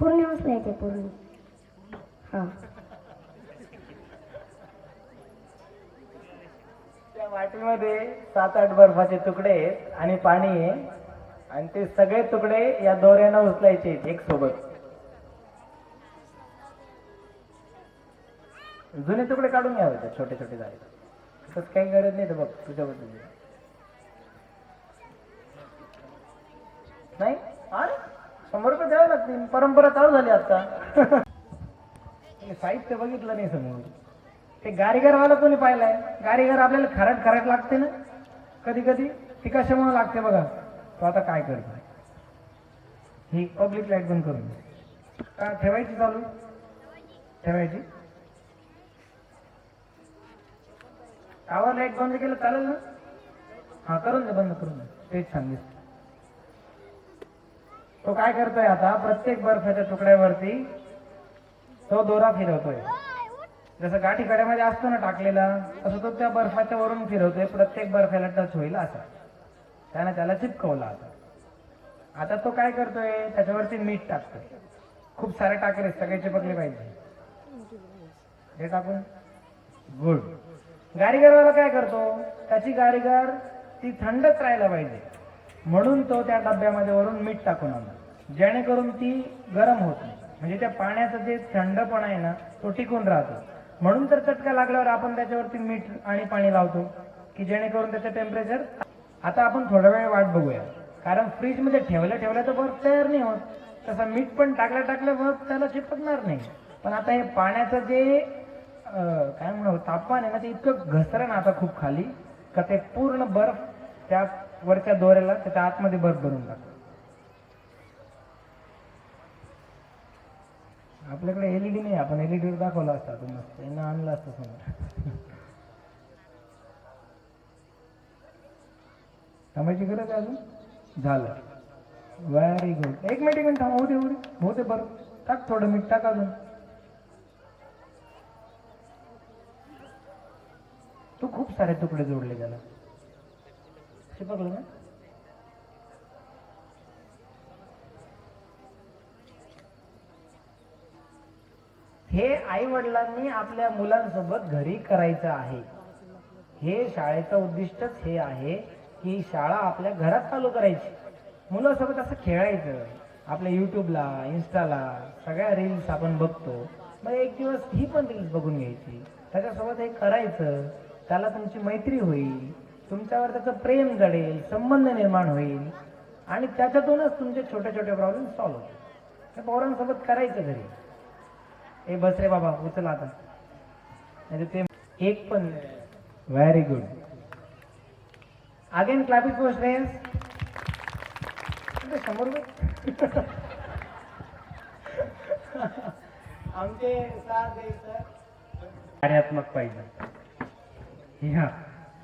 पूर्ण उचलायचे पूर्ण. हा त्या वाटीमध्ये 7-8 बर्फाचे तुकडे आहेत आणि पाणी आहे आणि ते सगळे तुकडे या दोऱ्यानं उचलायचे एक सोबत. जुने तुकडे काढून घ्यावे ते छोटे छोटे झाले तसं काही गरज नाही. तर बघ तुझ्याबद्दल नाही. अरे 100 रुपये द्यावे लागतील. परंपरा चालू झाली आता. साहित्य बघितलं नाही समोर. ते गारीगरवाला कोणी पाहिलाय? गारीगर आपल्याला खरट खरट लागते ना कधी कधी. ती कशामुळे लागते बघा. तो आता काय करतो, ही पब्लिक लाईट बंद करून का ठेवायची चालू ठेवायची. टावर लाईट बंद केलं चालेल ना? हा करून दे, बंद करून दे. तेच सांगितलं. तो काय करतोय आता, प्रत्येक बर्फाच्या तुकड्यावरती तो दोरा फिरवतोय. जसं गाठी कड्यामध्ये असतो ना टाकलेला, तसं तो त्या बर्फाच्या वरून फिरवतोय. प्रत्येक बर्फाला टच होईल असा त्याने त्याला चिपकवला. आता तो काय करतोय, त्याच्यावरती मीठ टाकतोय. खूप सारे टाकले, सगळे चिपकले पाहिजे. हे टाकून गुड. गारीगरवाला काय करतो, त्याची गारीगर ती थंडच राहायला पाहिजे म्हणून तो त्या डब्यामध्ये वरून मीठ टाकून आणला, जेणेकरून ती गरम होत नाही. म्हणजे त्या पाण्याचं जे थंडपणा आहे ना तो टिकून राहतो. म्हणून तर चटका लागल्यावर आपण त्याच्यावरती मीठ आणि पाणी लावतो की जेणेकरून त्याचं टेम्परेचर. आता आपण थोडा वेळ वाट बघूया, कारण फ्रीज मध्ये ठेवल्या ठेवल्या तर बर्फ तयार नाही होत. तसा मीठ पण टाकल्या बर्फ त्याला चिपकणार नाही. पण आता हे पाण्याचं जे काय म्हणू तापमान आहे ना, ते इतकं घसरण आता खूप खाली का ते पूर्ण बर्फ त्या वरच्या दोऱ्याला त्याच्या आतमध्ये बर्फ भरून टाकतो. आपल्याकडे एलईडी नाही, आपण एलईडी वर दाखवला असता तो मस्त यांना आणला असतं समोर. थांबायची गरज आहे अजून. झालं, व्हेरी गुड. एक मिनिट थांब. होते बरं. टाक थोडं मीठ टाक अजून. तू खूप सारे तुकडे जोडले त्याला, चिपकलं ना. हे आई वडिलांनी आपल्या मुलांसोबत घरी करायचं आहे. हे शाळेचं उद्दिष्टच हे आहे की शाळा आपल्या घरात चालू करायची. मुलांसोबत असं खेळायचं. आपल्या युट्यूबला, इन्स्टाला सगळ्या रील्स आपण बघतो, मग एक दिवस ही पण रील्स बघून घ्यायची, त्याच्यासोबत हे करायचं. त्याला तुमची मैत्री होईल, तुमच्यावर त्याचं प्रेम जडेल, संबंध निर्माण होईल आणि त्याच्यातूनच तुमचे छोटे छोटे प्रॉब्लेम सॉल्व्ह होतील. पोरांसोबत करायचं घरी. ए बस रे बाबा, उचल आता. नाही ते एक पण. Very good. Again clapping for students. 100 रुपये आमचे साथ द्यायचं. कार्यात्मक पाहिजे.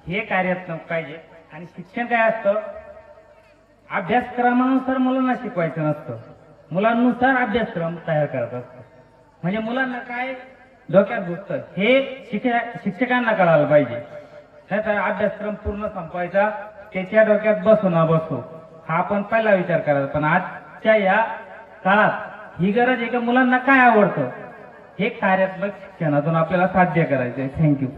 हे कार्यात्मक पाहिजे. आणि शिक्षण काय असतं, अभ्यासक्रमानुसार मुलांना शिकवायचं नसतं, मुलांनुसार अभ्यासक्रम तयार करत असतं. म्हणजे मुलांना काय डोक्यात घुसतं हे शिक्षकांना कळायला पाहिजे. नाही तर अभ्यासक्रम पूर्ण संपवायचा, त्याच्या डोक्यात बसो ना बसो हा आपण पहिला विचार करायचा. पण आजच्या या काळात ही गरज आहे की मुलांना काय आवडतं हे कार्यात्मक शिक्षणातून आपल्याला साध्य करायचं आहे. थँक्यू.